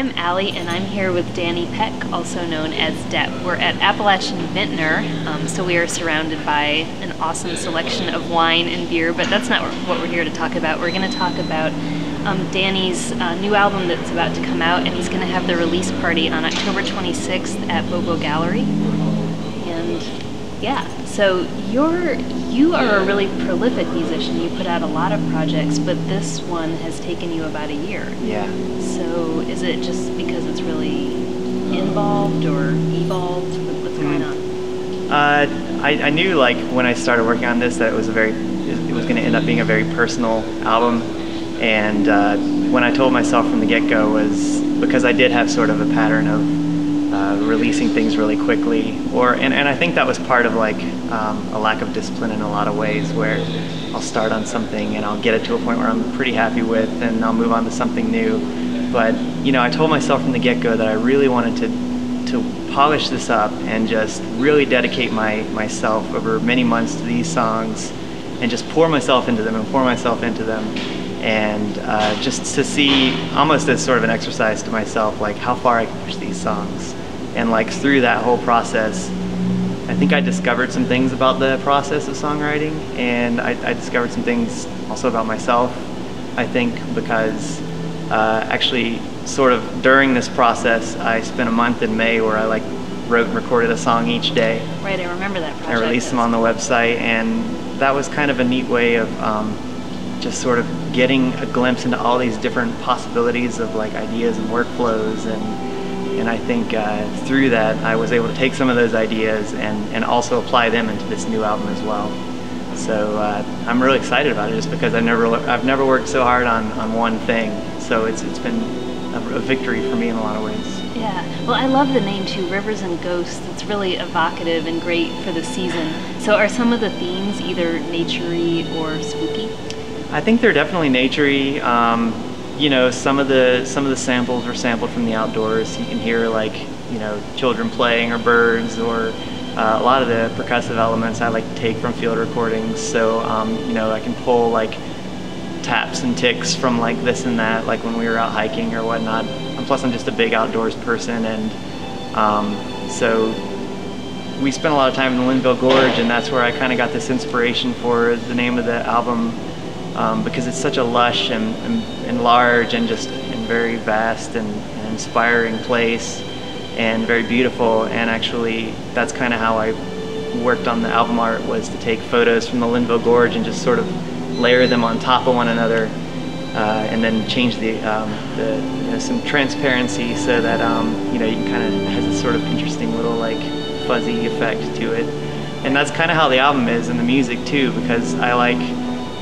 I'm Alli, and I'm here with Danny Peck, also known as Depp. We're at Appalachian Vintner, so we are surrounded by an awesome selection of wine and beer, but that's not what we're here to talk about. We're going to talk about Danny's new album that's about to come out, and he's going to have the release party on October 26th at BoBo Gallery. And yeah, so you are a really prolific musician. You put out a lot of projects, but this one has taken you about a year. Yeah. So is it just because it's really involved or evolved? What's going on? I knew, like, when I started working on this, that it was going to end up being a very personal album. And when I told myself from the get-go, was because I did have sort of a pattern of releasing things really quickly, and I think that was part of, like, a lack of discipline in a lot of ways, where I'll start on something and I'll get it to a point where I'm pretty happy with, and I'll move on to something new. But I told myself from the get-go that I really wanted to polish this up and just really dedicate myself over many months to these songs, and just pour myself into them and just to see, almost as sort of an exercise to myself, like, how far I can push these songs. And, like, through that whole process, I think I discovered some things about the process of songwriting, and I discovered some things also about myself, I think, because actually, sort of during this process, I spent a month in May where I, like, wrote and recorded a song each day. Right, I remember that project. I released them on the website, and that was kind of a neat way of just sort of getting a glimpse into all these different possibilities of, like, ideas and workflows, and I think through that I was able to take some of those ideas and also apply them into this new album as well. So I'm really excited about it, just because I've never worked so hard on one thing. So it's been a victory for me in a lot of ways. Yeah, well, I love the name too, Rivers and Ghosts. It's really evocative and great for the season. So are some of the themes either nature-y or spooky? I think they're definitely nature-y. Some of the samples are sampled from the outdoors. You can hear, like, children playing or birds, or a lot of the percussive elements I like to take from field recordings. So I can pull, like, taps and ticks from, like, this and that, like when we were out hiking or whatnot. And plus, I'm just a big outdoors person, and so we spent a lot of time in the Linville Gorge, and that's where I kind of got this inspiration for the name of the album. Because it's such a lush and large and very vast and inspiring place, and very beautiful. And actually, that's kind of how I worked on the album art, was to take photos from the Linville Gorge and just sort of layer them on top of one another, and then change some transparency so that you can kind of has this sort of interesting little, like, fuzzy effect to it. And that's kind of how the album is, and the music too, because I like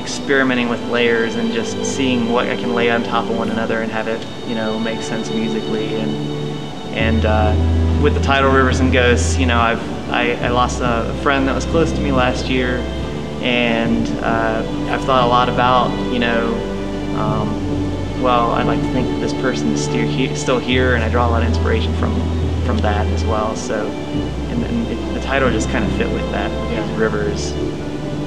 experimenting with layers and just seeing what I can lay on top of one another and have it, make sense musically. And with the title Rivers and Ghosts, I lost a friend that was close to me last year, and I've thought a lot about, well, I'd like to think that this person is still here, and I draw a lot of inspiration from that as well. So, and the title just kind of fit with that, Rivers.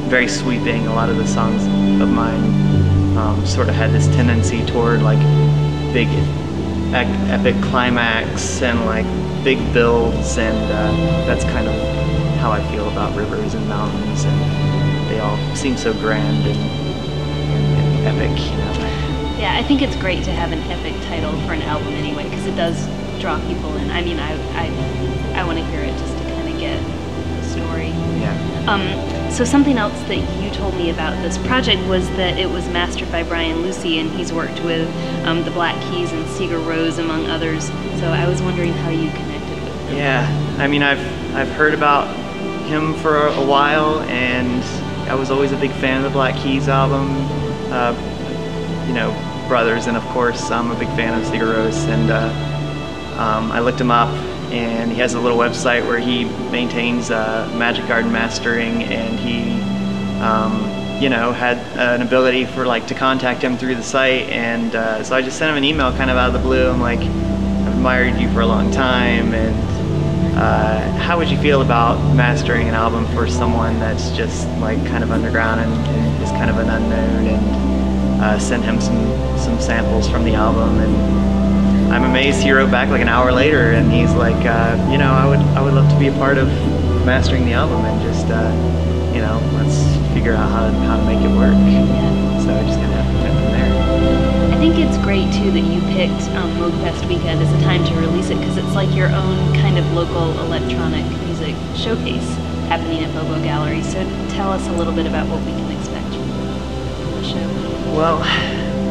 Very sweeping. A lot of the songs of mine sort of had this tendency toward, like, big epic climax and, like, big builds, and that's kind of how I feel about rivers and mountains, and they all seem so grand and epic, Yeah, I think it's great to have an epic title for an album anyway, because it does draw people in. I mean, I want to hear it just to kind of get the story. Yeah. So something else that you told me about this project was that it was mastered by Brian Lucy, and he's worked with the Black Keys and Sigur Rós, among others. So I was wondering how you connected with him. Yeah, I mean, I've heard about him for a while, and I was always a big fan of the Black Keys album, Brothers, and of course I'm a big fan of Sigur Rós, and I looked him up. And he has a little website where he maintains Magic Garden mastering, and he, had an ability for, like, to contact him through the site, and so I just sent him an email kind of out of the blue. I'm like, I've admired you for a long time, and how would you feel about mastering an album for someone that's just, like, kind of underground and is kind of an unknown, and send him some samples from the album, and I'm amazed he wrote back like an hour later, and he's like, you know, I would love to be a part of mastering the album, and just you know, let's figure out how to make it work. So I just kind of went from there. I think it's great too that you picked Moogfest weekend as a time to release it, because it's like your own kind of local electronic music showcase happening at BoBo Gallery. So tell us a little bit about what we can expect from the show. Well,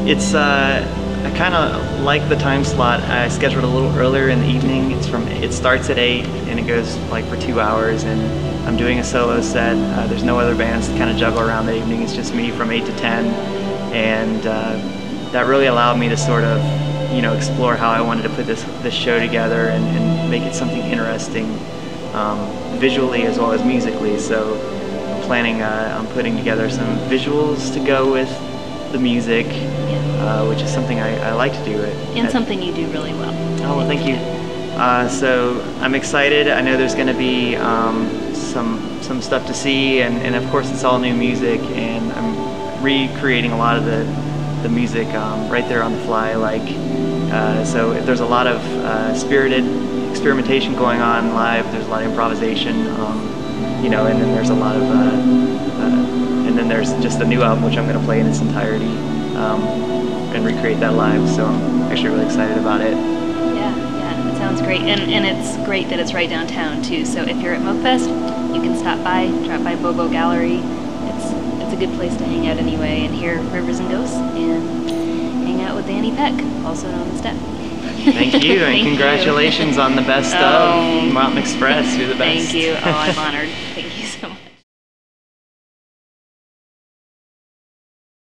it's I kind of like the time slot. I scheduled a little earlier in the evening. It starts at 8 and it goes like for 2 hours, and I'm doing a solo set. There's no other bands to kind of juggle around the evening. It's just me from 8 to 10, and that really allowed me to sort of, you know, explore how I wanted to put this show together and make it something interesting, visually as well as musically. So I'm planning on putting together some visuals to go with the music, which is something I like to do. And something you do really well. Oh, well, thank you. So I'm excited. I know there's going to be some stuff to see, and of course it's all new music, and I'm recreating a lot of the music right there on the fly. Like, so there's a lot of spirited experimentation going on live. There's a lot of improvisation, you know, and then there's a lot of and then there's just a new album which I'm going to play in its entirety and recreate that live. So I'm actually really excited about it. Yeah, it sounds great, and it's great that it's right downtown too. So if you're at Moogfest, you can drop by BoBo Gallery. It's a good place to hang out anyway, and hear Rivers and Ghosts, and hang out with Danny Peck, also known as Depp. Thank you, and congratulations on the best of Xpress. You're the best. Thank you. Oh, I'm honored. Thank you.